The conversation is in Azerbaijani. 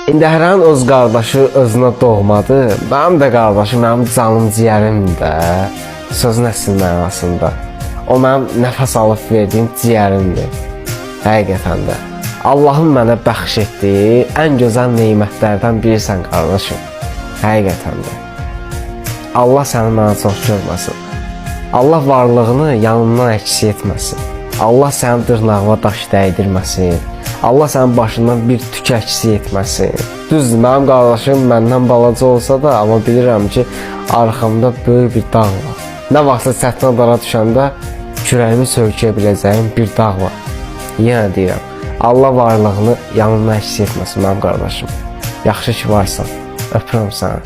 İndi hər an öz qardaşı özünə doğmadı. Mənim də qardaşım, mənim canım ciyərimdir də. Sözün əsl mənasında. O mənim nəfəs alıb verdiyim ciyərimdir. Həqiqətən də. Allahın mənə bəxş etdiyi ən gözəl nemətlərdən birisən qardaşım. Həqiqətən də. Allah səni mənə çox görməsin. Allah varlığını yanından əks etməsin. Allah sənin dırnağına daş dəydirməsin. Allah sənin başından bir tük əksi etməsin. Düzdür, mənim qardaşım məndən balaca olsa da, amma bilirəm ki, arxamda böyük bir dağ var. Nə vaxtsa çətin dara düşəndə kürəyimi sökəyə biləcəyim bir dağ var. Yenə deyirəm, Allah varlığını yanından əks etməsin mənim qardaşım. Yaxşı ki varsan, öpürəm səni.